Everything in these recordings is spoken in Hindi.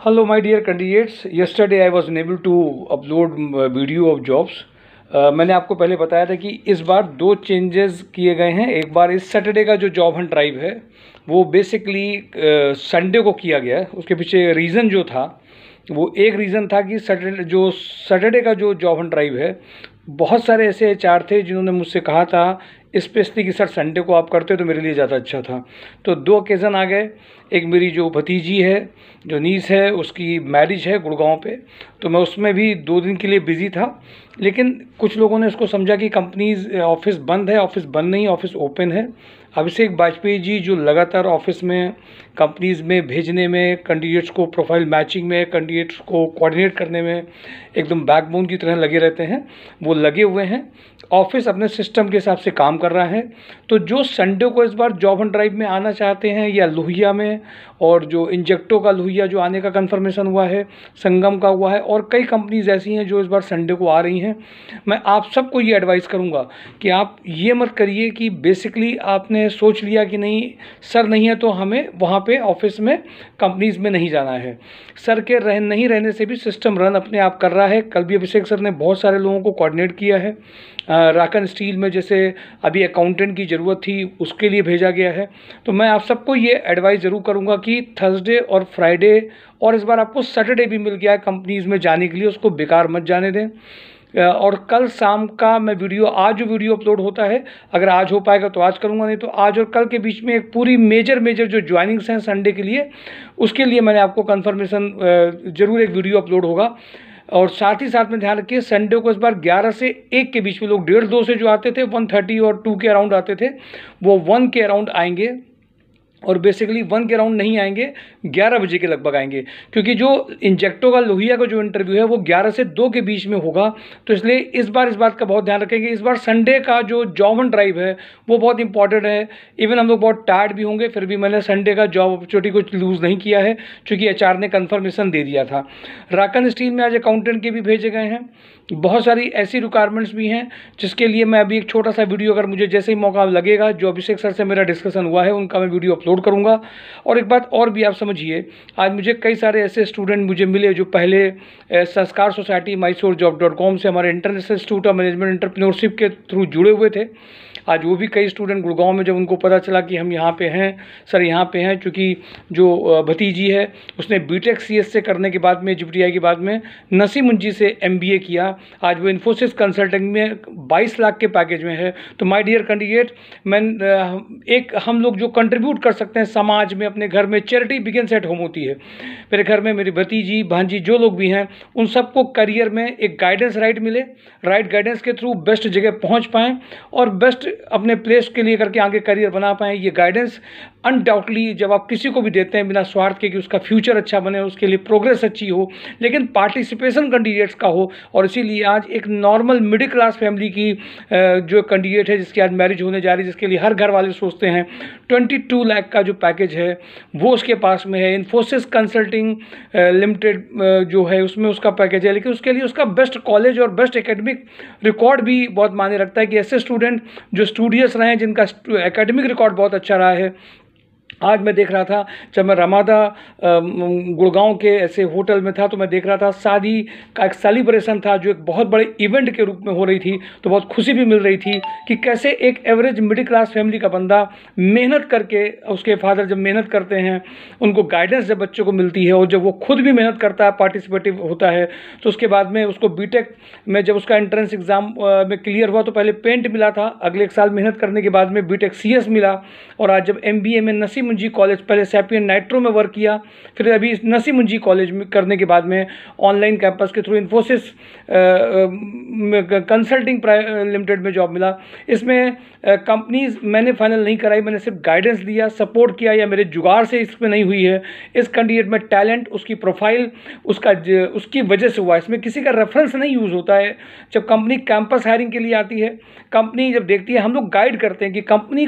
Hello, my dear candidates. Yesterday I was unable to upload video of jobs. मैंने आपको पहले बताया था कि इस बार दो चेंजेस किए गए हैं। एक बार इस सैटरडे का जो जॉब हंट ड्राइव है वो बेसिकली संडे को किया गया है। उसके पीछे रीज़न जो था वो एक रीज़न था कि सैटरडे का जो जॉब हंट ड्राइव है, बहुत सारे ऐसे एचआर थे जिन्होंने मुझसे कहा था स्पेशली कि सर संडे को आप करते तो मेरे लिए ज़्यादा अच्छा था। तो दो ओकेज़न आ गए। एक मेरी जो भतीजी है, जो नीस है, उसकी मैरिज है गुड़गांव पे, तो मैं उसमें भी 2 दिन के लिए बिज़ी था। लेकिन कुछ लोगों ने उसको समझा कि कंपनीज ऑफिस बंद है। ऑफिस बंद नहीं, ऑफिस ओपन है। अभिषेक वाजपेयी जी जो लगातार ऑफिस में कंपनीज़ में भेजने में, कैंडिडेट्स को प्रोफाइल मैचिंग में, कैंडिडेट्स को कोऑर्डिनेट करने में एकदम बैकबोन की तरह लगे रहते हैं, वो लगे हुए हैं। ऑफिस अपने सिस्टम के हिसाब से काम कर रहा है। तो जो संडे को इस बार जॉब हंट ड्राइव में आना चाहते हैं, या लोहिया में, और जो इंजेक्टो का लोहिया जो आने का कंफर्मेशन हुआ है, संगम का हुआ है, और कई कंपनीज ऐसी हैं जो इस बार संडे को आ रही हैं। मैं आप सबको ये एडवाइस करूंगा कि आप ये मत करिए कि बेसिकली आपने सोच लिया कि नहीं सर नहीं है तो हमें वहाँ पे ऑफिस में कंपनीज में नहीं जाना है। सर के नहीं रहने से भी सिस्टम रन अपने आप कर रहा है। कल भी अभिषेक सर ने बहुत सारे लोगों को कोऑर्डिनेट किया है। राकन स्टील में जैसे अभी अकाउंटेंट की ज़रूरत थी, उसके लिए भेजा गया है। तो मैं आप सबको ये एडवाइस ज़रूर करूँगा कि थर्सडे और फ्राइडे, और इस बार आपको सैटरडे भी मिल गया है कंपनीज़ में जाने के लिए, उसको बेकार मत जाने दें। और कल शाम का मैं वीडियो, आज जो वीडियो अपलोड होता है, अगर आज हो पाएगा तो आज करूँगा, नहीं तो आज और कल के बीच में एक पूरी मेजर जो ज्वाइनिंग्स हैं संडे के लिए, उसके लिए मैंने आपको कन्फर्मेशन ज़रूर एक वीडियो अपलोड होगा। और साथ ही साथ में ध्यान रखिए, संडे को इस बार 11 से 1 के बीच में लोग 1:30-2 से जो आते थे 1:30 और 2 के अराउंड आते थे, वो 1 के अराउंड आएंगे। और बेसिकली 1 के अराउंड नहीं आएंगे, 11 बजे के लगभग आएंगे, क्योंकि जो इंजेक्टो का लोहिया का जो इंटरव्यू है वो 11 से 2 के बीच में होगा। तो इसलिए इस बार इस बात का बहुत ध्यान रखेंगे। इस बार संडे का जो जॉब हंट ड्राइव है वो बहुत इंपॉर्टेंट है। इवन हम लोग बहुत टायर्ड भी होंगे, फिर भी मैंने संडे का जॉब अपॉर्चुनिटी को लूज़ नहीं किया है, क्योंकि एचआर ने कन्फर्मेशन दे दिया था। राकन स्टील में आज अकाउंटेंट के भी भेजे गए हैं। बहुत सारी ऐसी रिक्वायरमेंट्स भी हैं जिसके लिए मैं अभी एक छोटा सा वीडियो, अगर मुझे जैसे ही मौका लगेगा, जो अभिषेक सर से मेरा डिस्कशन हुआ है उनका मैं वीडियो अपलोड करूंगा। और एक बात और भी आप समझिए, आज मुझे कई सारे ऐसे स्टूडेंट मुझे मिले जो पहले संस्कार सोसाइटी MySourceJob.com से हमारे international institute of management entrepreneurship के थ्रू जुड़े हुए थे। आज वो भी कई स्टूडेंट गुड़गांव में, जब उनको पता चला कि हम यहाँ पे हैं, सर यहाँ पे हैं, चूँकि जो भतीजी है उसने बीटेक CS से करने के बाद में, GPTI के बाद में नसीमुंजी से MBA किया, आज वो इन्फोसिस कंसल्टिंग में 22 लाख के पैकेज में है। तो माय डियर कैंडिडेट, हम लोग जो कंट्रीब्यूट कर सकते हैं समाज में, अपने घर में, चैरिटी बिगिंस एट होम होती है। मेरे घर में मेरी भतीजी, भांजी, जो लोग भी हैं, उन सबको करियर में एक गाइडेंस मिले, राइट गाइडेंस के थ्रू बेस्ट जगह पहुँच पाएँ और बेस्ट अपने प्लेस के लिए करके आगे करियर बना पाएँ। ये गाइडेंस अनडाउटली जब आप किसी को भी देते हैं बिना स्वार्थ के कि उसका फ्यूचर अच्छा बने, उसके लिए प्रोग्रेस अच्छी हो, लेकिन पार्टिसिपेशन कैंडिडेट्स का हो। और इसीलिए आज एक नॉर्मल मिडिल क्लास फैमिली की जो कैंडिडेट है, जिसकी आज मैरिज होने जा रही है, जिसके लिए हर घर वाले सोचते हैं 22 लाख का जो पैकेज है वो उसके पास में है। इन्फोसिस कंसल्टिंग लिमिटेड जो है उसमें उसका पैकेज है, लेकिन उसके लिए उसका बेस्ट कॉलेज और बेस्ट एकेडमिक रिकॉर्ड भी बहुत मायने रखता है कि ऐसे स्टूडेंट जो स्टूडियस रहे हैं, जिनका एकेडमिक रिकॉर्ड बहुत अच्छा रहा है। आज मैं देख रहा था, जब मैं रमादा गुड़गांव के ऐसे होटल में था, तो मैं देख रहा था शादी का एक सेलिब्रेशन था जो एक बहुत बड़े इवेंट के रूप में हो रही थी। तो बहुत खुशी भी मिल रही थी कि कैसे एक एवरेज मिडिल क्लास फैमिली का बंदा मेहनत करके, उसके फादर जब मेहनत करते हैं, उनको गाइडेंस जब बच्चों को मिलती है, और जब वो खुद भी मेहनत करता है, पार्टिसिपेटिव होता है, तो उसके बाद में उसको बीटेक में जब उसका एंट्रेंस एग्ज़ाम में क्लियर हुआ तो पहले पेंट मिला था, अगले एक साल मेहनत करने के बाद में बीटेक CS मिला। और आज जब MBA में नसीमुंजी कॉलेज, पहले सैपियन नाइट्रो में वर्क किया, फिर अभी नसीमुंजी कॉलेज में करने के बाद में ऑनलाइन कैंपस के थ्रू इन्फोसिस कंसल्टिंग लिमिटेड में जॉब मिला। इसमें कंपनीज मैंने फाइनल नहीं कराई, मैंने सिर्फ गाइडेंस दिया, सपोर्ट किया, या मेरे जुगाड़ से इसमें नहीं हुई है। इस कैंडिडेट में टैलेंट, उसकी प्रोफाइल, उसकी वजह से हुआ। इसमें किसी का रेफरेंस नहीं यूज़ होता है। जब कंपनी कैंपस हायरिंग के लिए आती है, कंपनी जब देखती है, हम लोग गाइड करते हैं कि कंपनी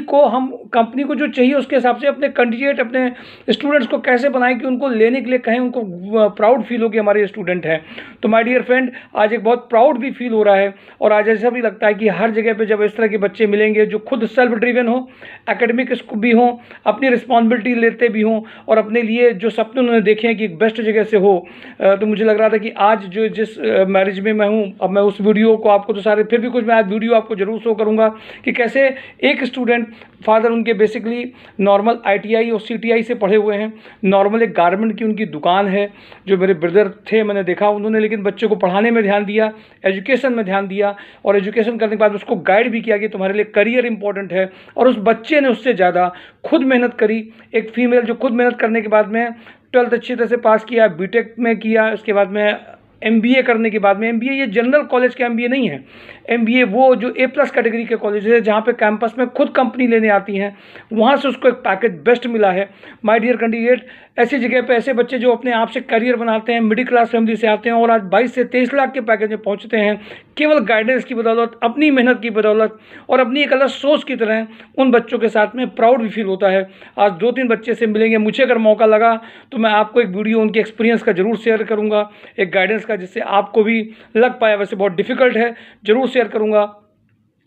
को जो चाहिए उसके हिसाब से अपने अपने कैंडिडेट, अपने स्टूडेंट्स को कैसे बनाएं कि उनको लेने के लिए कहें, उनको प्राउड फील हो कि हमारे स्टूडेंट हैं। तो माय डियर फ्रेंड, आज एक बहुत प्राउड भी फील हो रहा है और आज ऐसा भी लगता है कि हर जगह पे जब इस तरह के बच्चे मिलेंगे जो खुद सेल्फ ड्रिवन हो, एकेडमिक भी हों, अपनी रिस्पॉन्सिबिलिटी लेते भी हों और अपने लिए जो सपने उन्होंने देखे हैं कि एक बेस्ट जगह से हो, तो मुझे लग रहा था कि आज जो जिस मैरिज में मैं हूँ, अब मैं उस वीडियो को आपको तो सारे फिर भी कुछ मैं आज वीडियो आपको जरूर शो करूँगा कि कैसे एक स्टूडेंट, फादर उनके बेसिकली नॉर्मल ITI और CTI से पढ़े हुए हैं, नॉर्मल एक गारमेंट की उनकी दुकान है, जो मेरे ब्रदर थे मैंने देखा, उन्होंने लेकिन बच्चे को पढ़ाने में ध्यान दिया, एजुकेशन में ध्यान दिया और एजुकेशन करने के बाद उसको गाइड भी किया कि तुम्हारे लिए करियर इंपॉर्टेंट है। और उस बच्चे ने उससे ज़्यादा खुद मेहनत करी, एक फीमेल जो खुद मेहनत करने के बाद में 12th अच्छी तरह से पास किया, BTech में किया, उसके बाद में MBA करने के बाद में, MBA ये जनरल कॉलेज का MBA नहीं है, MBA वो जो A+ कैटेगरी के कॉलेज है जहाँ पे कैंपस में खुद कंपनी लेने आती हैं, वहाँ से उसको एक पैकेज बेस्ट मिला है। माय डियर कैंडिडेट, ऐसी जगह पे ऐसे बच्चे जो अपने आप से करियर बनाते हैं, मिडिल क्लास फैमिली से आते हैं और आज 22 से 23 लाख के पैकेज में पहुँचते हैं, केवल गाइडेंस की बदौलत, अपनी मेहनत की बदौलत और अपनी एक अलग सोच की तरह, उन बच्चों के साथ में प्राउड भी फील होता है। आज 2-3 बच्चे से मिलेंगे, मुझे अगर मौका लगा तो मैं आपको एक वीडियो उनके एक्सपीरियंस का जरूर शेयर करूँगा, एक गाइडेंस का, जिससे आपको भी लग पाया, वैसे बहुत डिफिकल्ट है, जरूर शेयर करूँगा।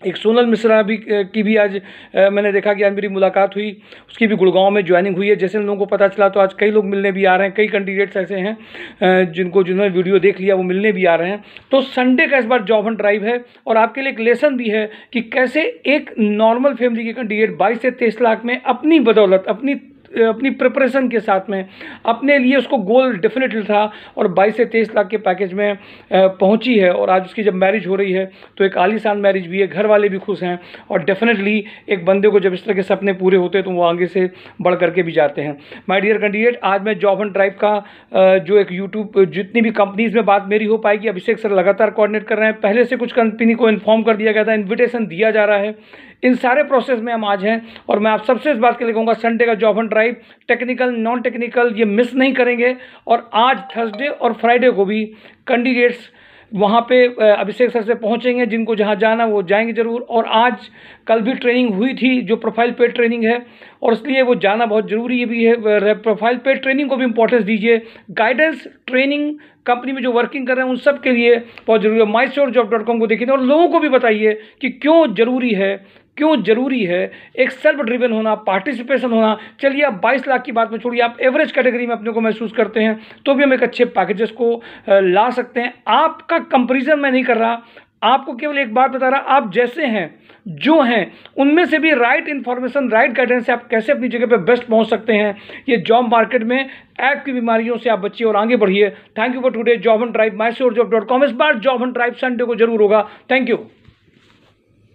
एक सोनल मिश्रा भी की भी आज मैंने देखा कि आज मेरी मुलाकात हुई, उसकी भी गुड़गांव में ज्वाइनिंग हुई है। जैसे लोगों को पता चला तो आज कई लोग मिलने भी आ रहे हैं, कई कैंडिडेट्स ऐसे हैं जिन्होंने वीडियो देख लिया वो मिलने भी आ रहे हैं। तो संडे का इस बार जॉब हंट ड्राइव है और आपके लिए एक लेसन भी है कि कैसे एक नॉर्मल फैमिली के कैंडिडेट 22 से 23 लाख में अपनी बदौलत, अपनी प्रिपरेशन के साथ में, अपने लिए उसको गोल डेफिनेटली था और 22 से 23 लाख के पैकेज में पहुंची है। और आज उसकी जब मैरिज हो रही है तो एक आलीशान मैरिज भी है, घर वाले भी खुश हैं और डेफिनेटली एक बंदे को जब इस तरह के सपने पूरे होते हैं तो वो आगे से बढ़ करके भी जाते हैं। माय डियर कैंडिडेट, आज मैं जॉब हंट ड्राइव का जो एक यूट्यूब जितनी भी कंपनीज़ में बात मेरी हो पाएगी, अभिषेक सर लगातार कोऑर्डिनेट कर रहे हैं, पहले से कुछ कंपनी को इन्फॉर्म कर दिया गया था, इन्विटेशन दिया जा रहा है, इन सारे प्रोसेस में हम आज हैं। और मैं आप सबसे इस बात के लिए कहूँगा, संडे का job Hunt drive, technical non technical ये मिस नहीं करेंगे। और आज थर्सडे और फ्राइडे को भी कैंडिडेट्स वहाँ पे अभिषेक सर से पहुँचेंगे, जिनको जहाँ जाना वो जाएंगे ज़रूर। और आज कल भी ट्रेनिंग हुई थी जो प्रोफाइल पेड ट्रेनिंग है और इसलिए वो जाना बहुत ज़रूरी भी है। प्रोफाइल पेड ट्रेनिंग को भी इंपॉर्टेंस दीजिए, गाइडेंस ट्रेनिंग कंपनी में जो वर्किंग कर रहे हैं उन सब के लिए बहुत ज़रूरी है। mysurejob.com को देखिए और लोगों को भी बताइए कि क्यों ज़रूरी है एक सेल्फ ड्रिवन होना, पार्टिसिपेशन होना। चलिए आप 22 लाख की बात में छोड़िए, आप एवरेज कैटेगरी में अपने को महसूस करते हैं तो भी हम एक अच्छे पैकेजेस को ला सकते हैं। आपका कंपैरिजन मैं नहीं कर रहा, आपको केवल एक बात बता रहा, आप जैसे हैं जो हैं उनमें से भी राइट इन्फॉर्मेशन, राइट गाइडेंस से आप कैसे अपनी जगह पे बेस्ट पहुंच सकते हैं। ये जॉब मार्केट में ऐप की बीमारियों से आप बचिए और आगे बढ़िए। Thank you for today job Hunt drive, mysurejob.com। इस बार जॉब हंट ड्राइव संडे को जरूर होगा। Thank you.